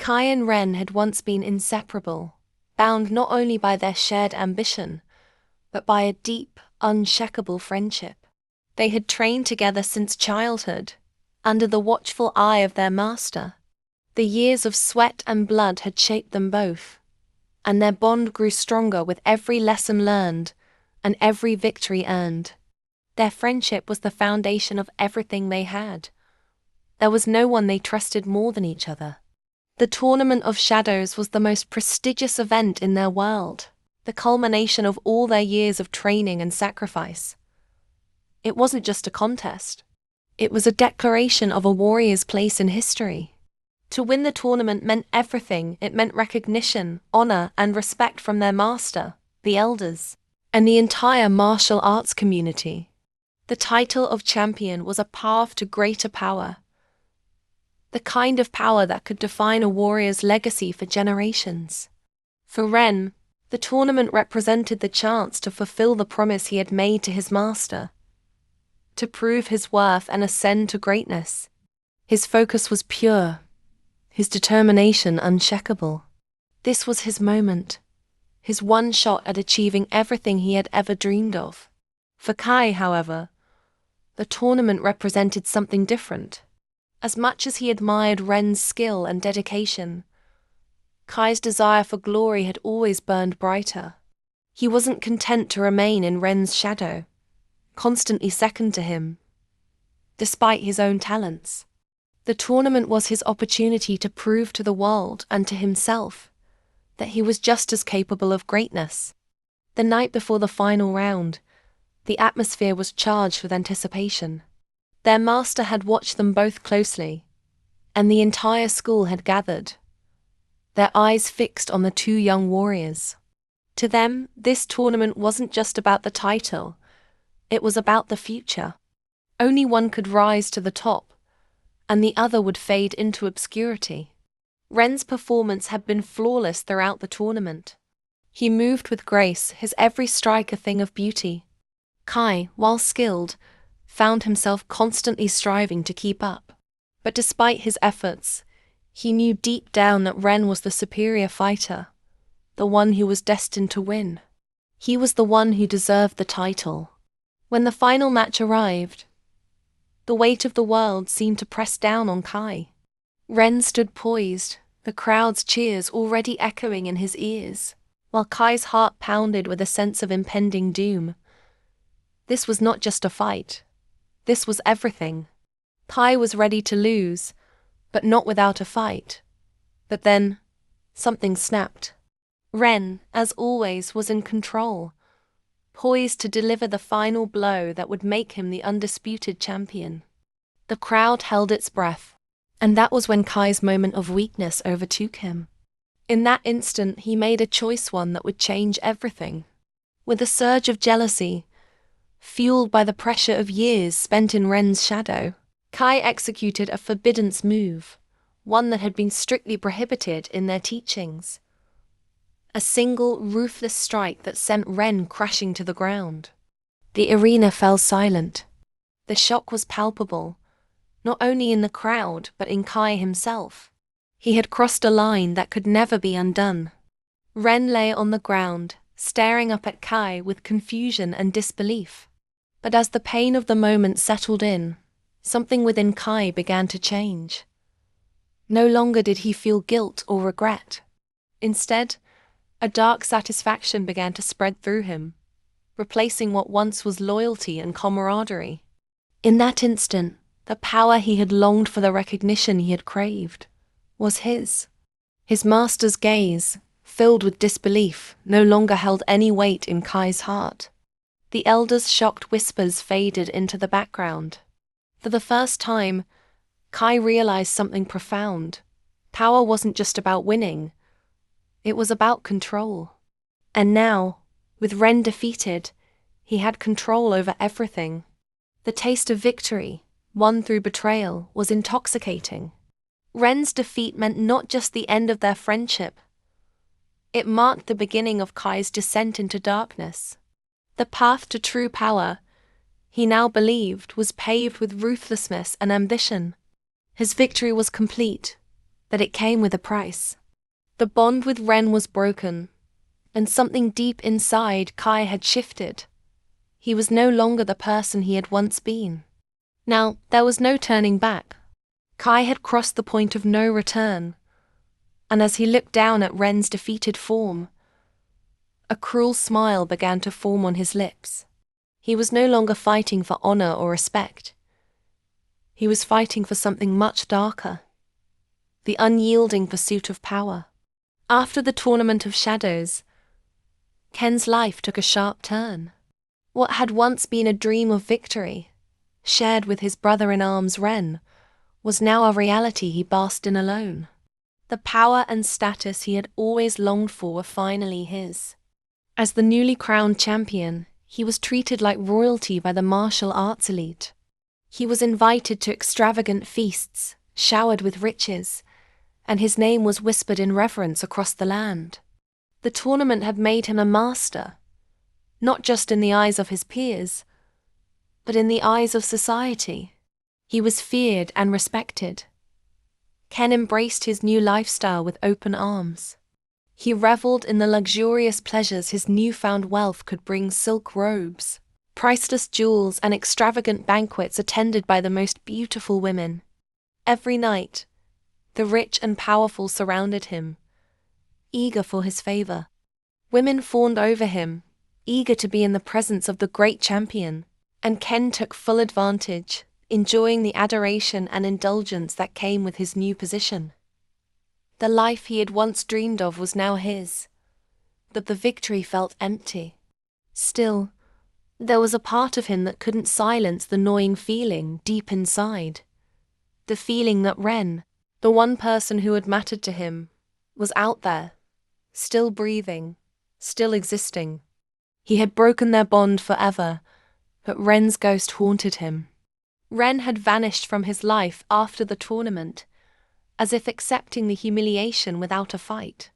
Kai and Ren had once been inseparable, bound not only by their shared ambition, but by a deep, unshakable friendship. They had trained together since childhood, under the watchful eye of their master. The years of sweat and blood had shaped them both, and their bond grew stronger with every lesson learned and every victory earned. Their friendship was the foundation of everything they had. There was no one they trusted more than each other. The Tournament of Shadows was the most prestigious event in their world, the culmination of all their years of training and sacrifice. It wasn't just a contest. It was a declaration of a warrior's place in history. To win the tournament meant everything. It meant recognition, honor, and respect from their master, the elders, and the entire martial arts community. The title of champion was a path to greater power, the kind of power that could define a warrior's legacy for generations. For Ren, the tournament represented the chance to fulfill the promise he had made to his master, to prove his worth and ascend to greatness. His focus was pure, his determination unshakable. This was his moment, his one shot at achieving everything he had ever dreamed of. For Kai, however, the tournament represented something different. As much as he admired Ren's skill and dedication, Kai's desire for glory had always burned brighter. He wasn't content to remain in Ren's shadow, constantly second to him, despite his own talents. The tournament was his opportunity to prove to the world and to himself that he was just as capable of greatness. The night before the final round, the atmosphere was charged with anticipation. Their master had watched them both closely, and the entire school had gathered, their eyes fixed on the two young warriors. To them, this tournament wasn't just about the title, it was about the future. Only one could rise to the top, and the other would fade into obscurity. Ren's performance had been flawless throughout the tournament. He moved with grace, his every strike a thing of beauty. Kai, while skilled, found himself constantly striving to keep up. But despite his efforts, he knew deep down that Ren was the superior fighter, the one who was destined to win. He was the one who deserved the title. When the final match arrived, the weight of the world seemed to press down on Kai. Ren stood poised, the crowd's cheers already echoing in his ears, while Kai's heart pounded with a sense of impending doom. This was not just a fight. This was everything. Kai was ready to lose, but not without a fight. But then, something snapped. Ren, as always, was in control, poised to deliver the final blow that would make him the undisputed champion. The crowd held its breath, and that was when Kai's moment of weakness overtook him. In that instant, he made a choice, one that would change everything. With a surge of jealousy, fueled by the pressure of years spent in Ren's shadow, Kai executed a forbidden move, one that had been strictly prohibited in their teachings. A single, ruthless strike that sent Ren crashing to the ground. The arena fell silent. The shock was palpable, not only in the crowd but in Kai himself. He had crossed a line that could never be undone. Ren lay on the ground, staring up at Kai with confusion and disbelief. But as the pain of the moment settled in, something within Kai began to change. No longer did he feel guilt or regret. Instead, a dark satisfaction began to spread through him, replacing what once was loyalty and camaraderie. In that instant, the power he had longed for, the recognition he had craved, was his. His master's gaze, filled with disbelief, no longer held any weight in Kai's heart. The elders' shocked whispers faded into the background. For the first time, Kai realized something profound. Power wasn't just about winning. It was about control. And now, with Ren defeated, he had control over everything. The taste of victory, won through betrayal, was intoxicating. Ren's defeat meant not just the end of their friendship. It marked the beginning of Kai's descent into darkness. The path to true power, he now believed, was paved with ruthlessness and ambition. His victory was complete, but it came with a price. The bond with Ren was broken, and something deep inside Kai had shifted. He was no longer the person he had once been. Now, there was no turning back. Kai had crossed the point of no return, and as he looked down at Ren's defeated form, a cruel smile began to form on his lips. He was no longer fighting for honor or respect. He was fighting for something much darker, the unyielding pursuit of power. After the Tournament of Shadows, Ken's life took a sharp turn. What had once been a dream of victory, shared with his brother-in-arms Ren, was now a reality he basked in alone. The power and status he had always longed for were finally his. As the newly crowned champion, he was treated like royalty by the martial arts elite. He was invited to extravagant feasts, showered with riches, and his name was whispered in reverence across the land. The tournament had made him a master, not just in the eyes of his peers, but in the eyes of society. He was feared and respected. Ken embraced his new lifestyle with open arms. He reveled in the luxurious pleasures his newfound wealth could bring: silk robes, priceless jewels, and extravagant banquets attended by the most beautiful women. Every night, the rich and powerful surrounded him, eager for his favor. Women fawned over him, eager to be in the presence of the great champion, and Ken took full advantage, enjoying the adoration and indulgence that came with his new position. The life he had once dreamed of was now his, but the victory felt empty. Still, there was a part of him that couldn't silence the gnawing feeling deep inside. The feeling that Ren, the one person who had mattered to him, was out there, still breathing, still existing. He had broken their bond forever, but Ren's ghost haunted him. Ren had vanished from his life after the tournament, as if accepting the humiliation without a fight.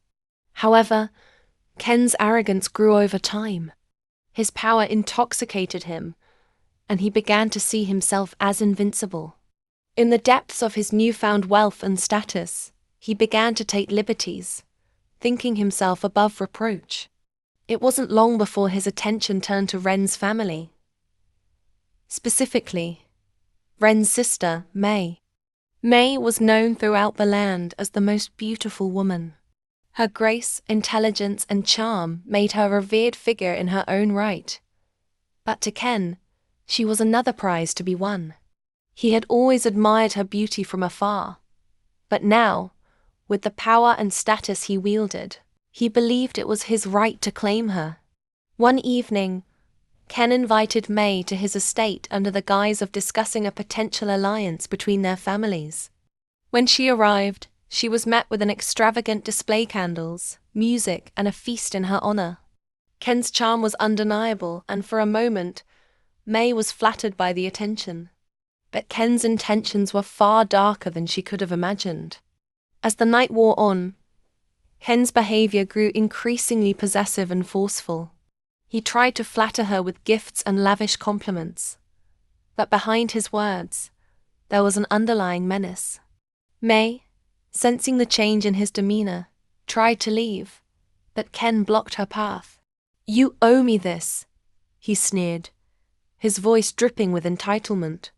However, Ken's arrogance grew over time. His power intoxicated him, and he began to see himself as invincible. In the depths of his newfound wealth and status, he began to take liberties, thinking himself above reproach. It wasn't long before his attention turned to Ren's family. Specifically, Ren's sister, Mei. Mei was known throughout the land as the most beautiful woman. Her grace, intelligence, and charm made her a revered figure in her own right. But to Ken, she was another prize to be won. He had always admired her beauty from afar, but now, with the power and status he wielded, he believed it was his right to claim her. One evening, Ken invited Mei to his estate under the guise of discussing a potential alliance between their families. When she arrived, she was met with an extravagant display candles, music, and a feast in her honor. Ken's charm was undeniable, and for a moment, Mei was flattered by the attention. But Ken's intentions were far darker than she could have imagined. As the night wore on, Ken's behavior grew increasingly possessive and forceful. He tried to flatter her with gifts and lavish compliments, but behind his words, there was an underlying menace. Mei, sensing the change in his demeanor, tried to leave, but Ken blocked her path. "You owe me this," he sneered, his voice dripping with entitlement.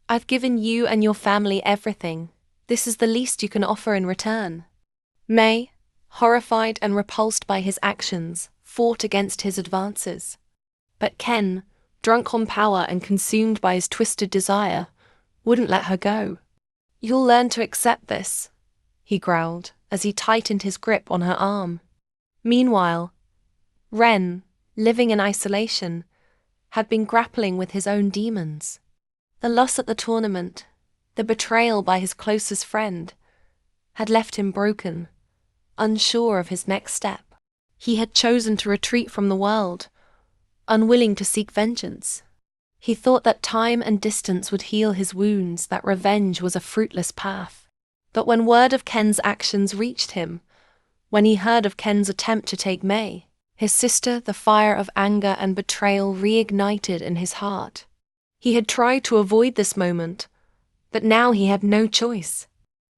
"I've given you and your family everything. This is the least you can offer in return." Mei, horrified and repulsed by his actions, fought against his advances. But Ken, drunk on power and consumed by his twisted desire, wouldn't let her go. "You'll learn to accept this," he growled as he tightened his grip on her arm. Meanwhile, Ren, living in isolation, had been grappling with his own demons. The loss at the tournament, the betrayal by his closest friend, had left him broken, unsure of his next step. He had chosen to retreat from the world, unwilling to seek vengeance. He thought that time and distance would heal his wounds, that revenge was a fruitless path. But when word of Ken's actions reached him, when he heard of Ken's attempt to take Mei, his sister, the fire of anger and betrayal reignited in his heart. He had tried to avoid this moment, but now he had no choice.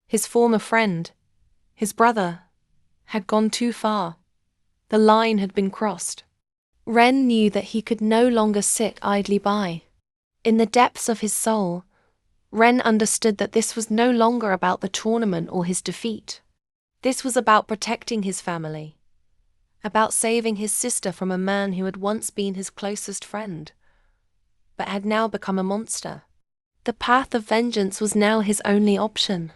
His former friend, His brother had gone too far. The line had been crossed. Ren knew that he could no longer sit idly by. In the depths of his soul, Ren understood that this was no longer about the tournament or his defeat. This was about protecting his family, about saving his sister from a man who had once been his closest friend, but had now become a monster. The path of vengeance was now his only option.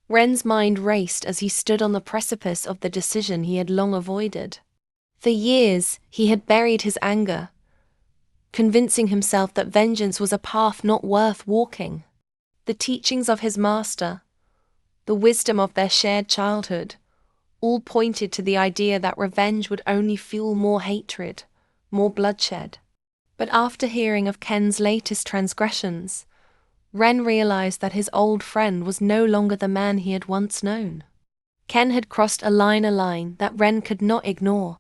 Ren's mind raced as he stood on the precipice of the decision he had long avoided. For years, he had buried his anger, convincing himself that vengeance was a path not worth walking. The teachings of his master, the wisdom of their shared childhood, all pointed to the idea that revenge would only fuel more hatred, more bloodshed. But after hearing of Ken's latest transgressions, Ren realized that his old friend was no longer the man he had once known. Ken had crossed a line that Ren could not ignore.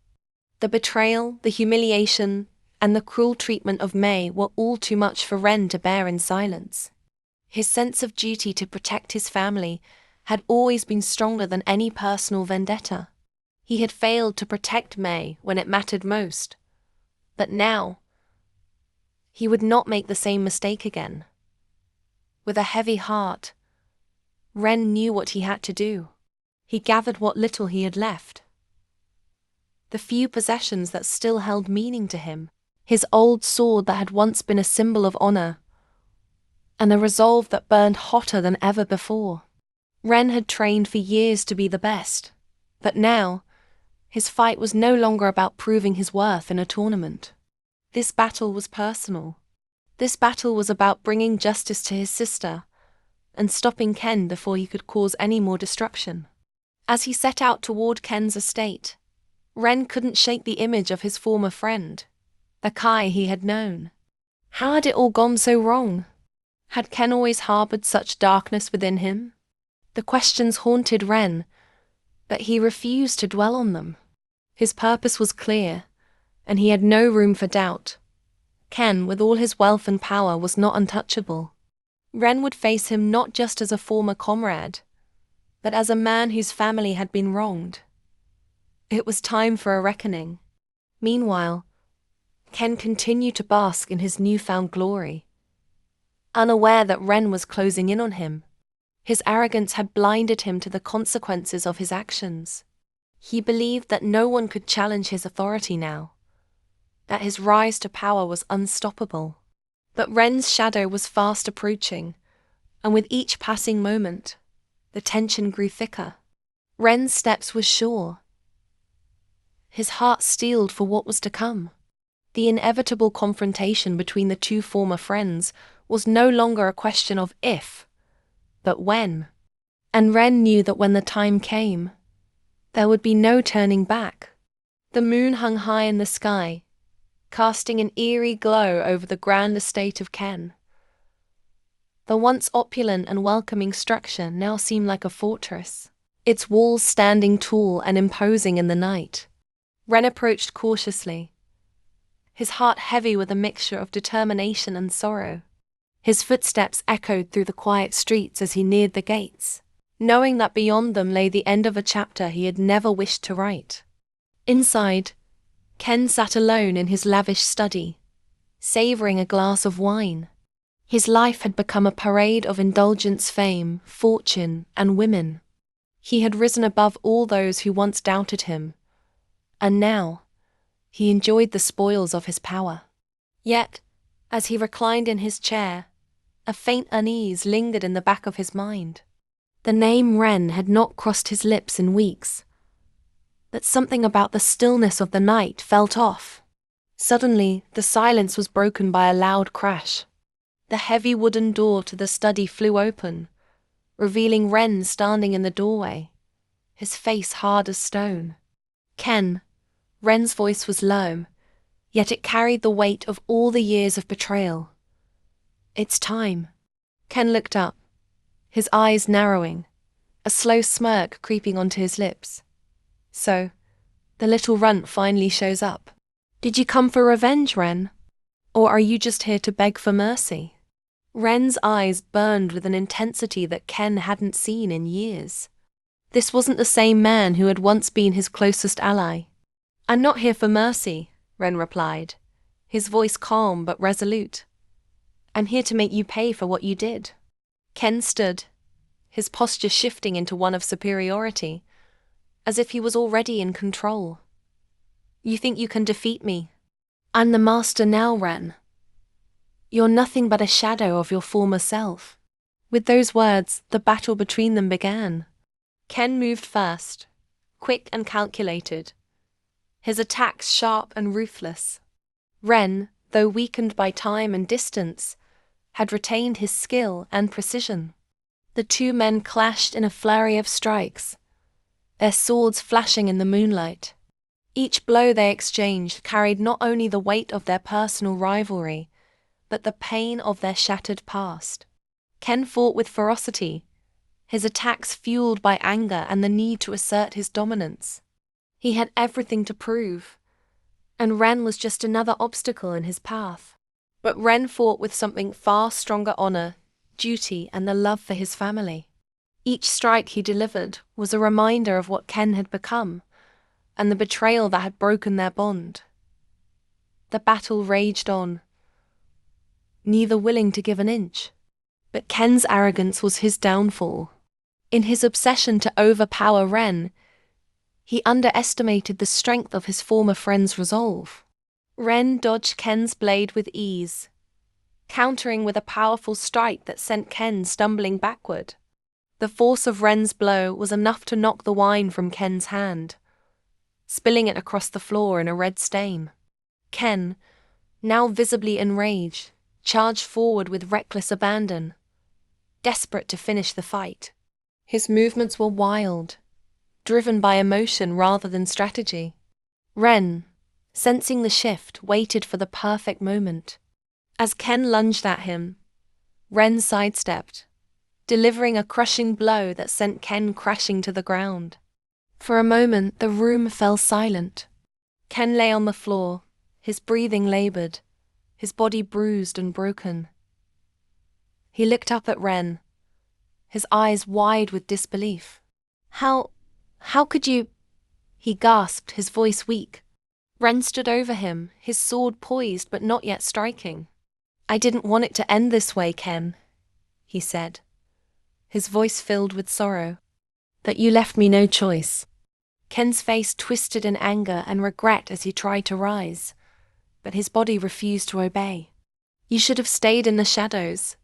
The betrayal, the humiliation, and the cruel treatment of May were all too much for Ren to bear in silence. His sense of duty to protect his family had always been stronger than any personal vendetta. He had failed to protect May when it mattered most. But now, he would not make the same mistake again. With a heavy heart, Ren knew what he had to do. He gathered what little he had left. The few possessions that still held meaning to him, his old sword that had once been a symbol of honor, and the resolve that burned hotter than ever before. Ren had trained for years to be the best, but now, his fight was no longer about proving his worth in a tournament. This battle was personal. This battle was about bringing justice to his sister and stopping Ken before he could cause any more destruction. As he set out toward Ken's estate, Ren couldn't shake the image of his former friend, the Kai he had known. How had it all gone so wrong? Had Ken always harbored such darkness within him? The questions haunted Ren, but he refused to dwell on them. His purpose was clear, and he had no room for doubt. Ken, with all his wealth and power, was not untouchable. Ren would face him not just as a former comrade, but as a man whose family had been wronged. It was time for a reckoning. Meanwhile, Ken continued to bask in his newfound glory. Unaware that Ren was closing in on him, his arrogance had blinded him to the consequences of his actions. He believed that no one could challenge his authority now, that his rise to power was unstoppable. But Ren's shadow was fast approaching, and with each passing moment, the tension grew thicker. Ren's steps were sure. His heart steeled for what was to come. The inevitable confrontation between the two former friends was no longer a question of if, but when. And Ren knew that when the time came, there would be no turning back. The moon hung high in the sky, casting an eerie glow over the grand estate of Ken. The once opulent and welcoming structure now seemed like a fortress, its walls standing tall and imposing in the night. Ren approached cautiously, his heart heavy with a mixture of determination and sorrow. His footsteps echoed through the quiet streets as he neared the gates, knowing that beyond them lay the end of a chapter he had never wished to write. Inside, Ken sat alone in his lavish study, savoring a glass of wine. His life had become a parade of indulgence, fame, fortune, and women. He had risen above all those who once doubted him, and now he enjoyed the spoils of his power. Yet, as he reclined in his chair, a faint unease lingered in the back of his mind. The name Ren had not crossed his lips in weeks, but something about the stillness of the night felt off. Suddenly, the silence was broken by a loud crash. The heavy wooden door to the study flew open, revealing Ren standing in the doorway, his face hard as stone. Ken. Ren's voice was low, yet it carried the weight of all the years of betrayal. It's time. Ken looked up, his eyes narrowing, a slow smirk creeping onto his lips. So, the little runt finally shows up. Did you come for revenge, Ren? Or are you just here to beg for mercy? Ren's eyes burned with an intensity that Ken hadn't seen in years. This wasn't the same man who had once been his closest ally. "I'm not here for mercy," Ren replied, his voice calm but resolute. "I'm here to make you pay for what you did." Ken stood, his posture shifting into one of superiority, as if he was already in control. "You think you can defeat me? I'm the master now, Ren. You're nothing but a shadow of your former self." With those words, the battle between them began. Ken moved first, quick and calculated, his attacks sharp and ruthless. Ren, though weakened by time and distance, had retained his skill and precision. The two men clashed in a flurry of strikes, their swords flashing in the moonlight. Each blow they exchanged carried not only the weight of their personal rivalry, but the pain of their shattered past. Ken fought with ferocity, his attacks fueled by anger and the need to assert his dominance. He had everything to prove, and Ren was just another obstacle in his path. But Ren fought with something far stronger: honor, duty, and the love for his family. Each strike he delivered was a reminder of what Ken had become, and the betrayal that had broken their bond. The battle raged on, neither willing to give an inch. But Ken's arrogance was his downfall. In his obsession to overpower Ren, he underestimated the strength of his former friend's resolve. Ren dodged Ken's blade with ease, countering with a powerful strike that sent Ken stumbling backward. The force of Ren's blow was enough to knock the wine from Ken's hand, spilling it across the floor in a red stain. Ken, now visibly enraged, charged forward with reckless abandon, desperate to finish the fight. His movements were wild, driven by emotion rather than strategy. Ren, sensing the shift, waited for the perfect moment. As Ken lunged at him, Ren sidestepped, delivering a crushing blow that sent Ken crashing to the ground. For a moment, the room fell silent. Ken lay on the floor, his breathing labored, his body bruised and broken. He looked up at Ren, his eyes wide with disbelief. How could you?" he gasped, his voice weak. Ren stood over him, his sword poised but not yet striking. "I didn't want it to end this way, Ken," he said, his voice filled with sorrow. "That you left me no choice." Ken's face twisted in anger and regret as he tried to rise, but his body refused to obey. "You should have stayed in the shadows,"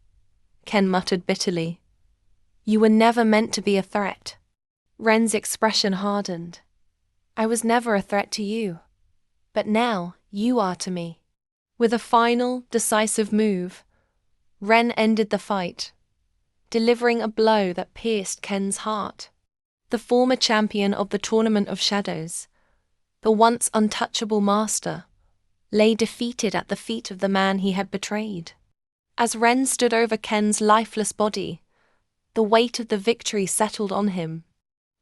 Ken muttered bitterly. "You were never meant to be a threat." Ren's expression hardened. "I was never a threat to you, but now you are to me." With a final, decisive move, Ren ended the fight, delivering a blow that pierced Ken's heart. The former champion of the Tournament of Shadows, the once untouchable master, lay defeated at the feet of the man he had betrayed. As Ren stood over Ken's lifeless body, the weight of the victory settled on him.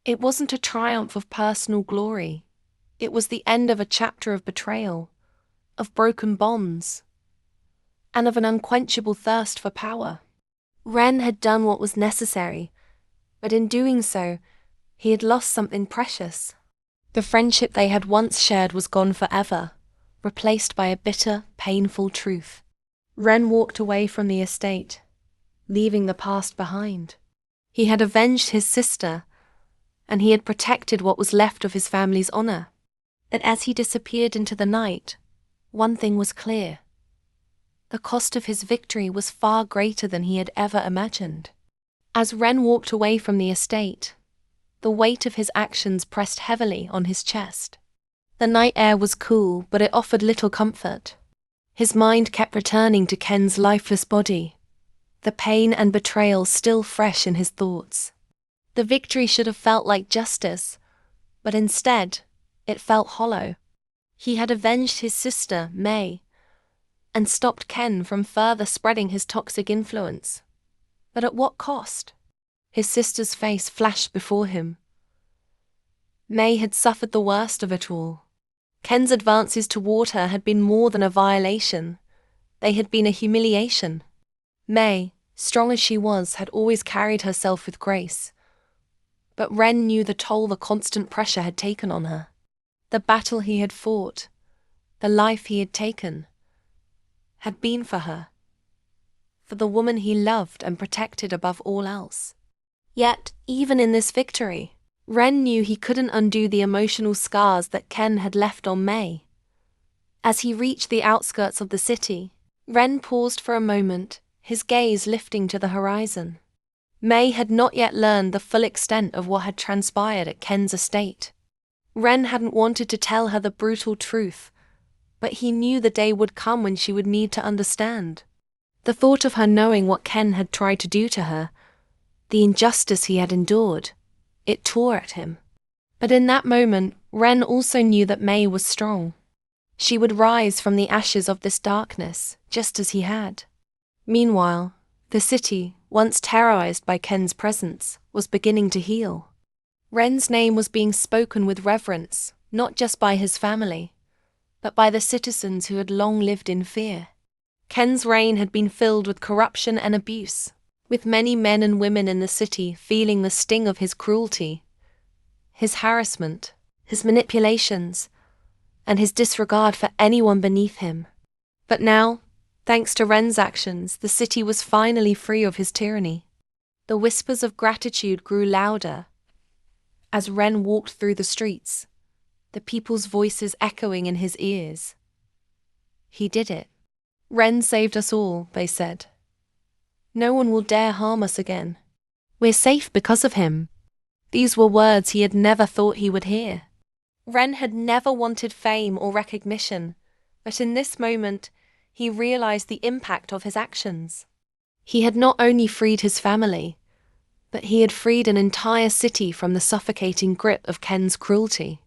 It wasn't a triumph of personal glory. It was the end of a chapter of betrayal, of broken bonds, and of an unquenchable thirst for power. Ren had done what was necessary, but in doing so, he had lost something precious. The friendship they had once shared was gone forever, replaced by a bitter, painful truth. Ren walked away from the estate, leaving the past behind. He had avenged his sister, and he had protected what was left of his family's honor. But as he disappeared into the night, one thing was clear. The cost of his victory was far greater than he had ever imagined. As Ren walked away from the estate, the weight of his actions pressed heavily on his chest. The night air was cool, but it offered little comfort. His mind kept returning to Ken's lifeless body, the pain and betrayal still fresh in his thoughts. The victory should have felt like justice, but instead, it felt hollow. He had avenged his sister, May, and stopped Ken from further spreading his toxic influence. But at what cost? His sister's face flashed before him. May had suffered the worst of it all. Ken's advances toward her had been more than a violation. They had been a humiliation. May, strong as she was, had always carried herself with grace. But Ren knew the toll the constant pressure had taken on her. The battle he had fought, the life he had taken, had been for her, for the woman he loved and protected above all else. Yet, even in this victory, Ren knew he couldn't undo the emotional scars that Ken had left on May. As he reached the outskirts of the city, Ren paused for a moment, his gaze lifting to the horizon. May had not yet learned the full extent of what had transpired at Ken's estate. Ren hadn't wanted to tell her the brutal truth, but he knew the day would come when she would need to understand. The thought of her knowing what Ken had tried to do to her, the injustice he had endured, it tore at him. But in that moment, Ren also knew that May was strong. She would rise from the ashes of this darkness, just as he had. Meanwhile, the city, once terrorized by Ken's presence, was beginning to heal. Ren's name was being spoken with reverence, not just by his family, but by the citizens who had long lived in fear. Ken's reign had been filled with corruption and abuse, with many men and women in the city feeling the sting of his cruelty, his harassment, his manipulations, and his disregard for anyone beneath him. But now, thanks to Ren's actions, the city was finally free of his tyranny. The whispers of gratitude grew louder as Ren walked through the streets, the people's voices echoing in his ears. He did it. Ren saved us all, they said. No one will dare harm us again. We're safe because of him. These were words he had never thought he would hear. Ren had never wanted fame or recognition, but in this moment, he realized the impact of his actions. He had not only freed his family, but he had freed an entire city from the suffocating grip of Ken's cruelty.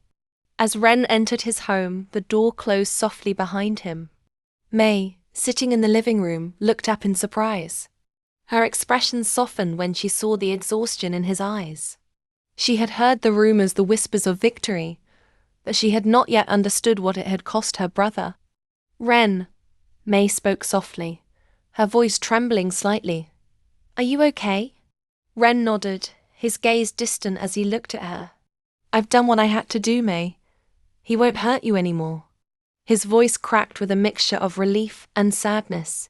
As Ren entered his home, the door closed softly behind him. May, sitting in the living room, looked up in surprise. Her expression softened when she saw the exhaustion in his eyes. She had heard the rumors, the whispers of victory, but she had not yet understood what it had cost her brother. Ren, May spoke softly, her voice trembling slightly. Are you okay? Ren nodded, his gaze distant as he looked at her. I've done what I had to do, May. He won't hurt you anymore. His voice cracked with a mixture of relief and sadness.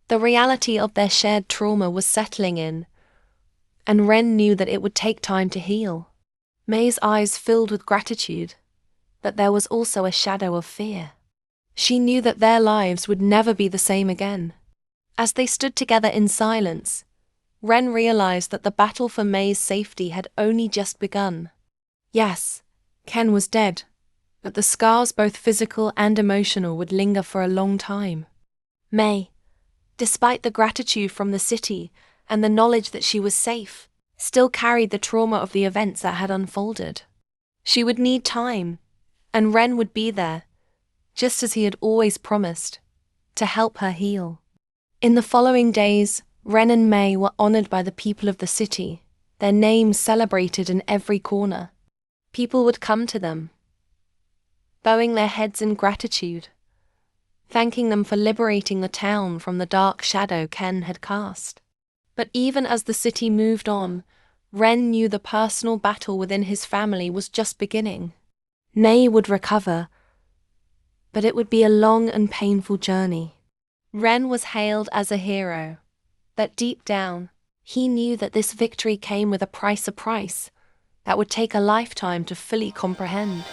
The reality of their shared trauma was settling in, and Ren knew that it would take time to heal. May's eyes filled with gratitude, but there was also a shadow of fear. She knew that their lives would never be the same again. As they stood together in silence, Ren realized that the battle for May's safety had only just begun. Yes, Ken was dead, but the scars, both physical and emotional, would linger for a long time. May, despite the gratitude from the city and the knowledge that she was safe, still carried the trauma of the events that had unfolded. She would need time, and Ren would be there, just as he had always promised, to help her heal. In the following days, Ren and May were honored by the people of the city, their names celebrated in every corner. People would come to them, bowing their heads in gratitude, thanking them for liberating the town from the dark shadow Ken had cast. But even as the city moved on, Ren knew the personal battle within his family was just beginning. May would recover, but it would be a long and painful journey. Ren was hailed as a hero, but deep down, he knew that this victory came with a price that would take a lifetime to fully comprehend.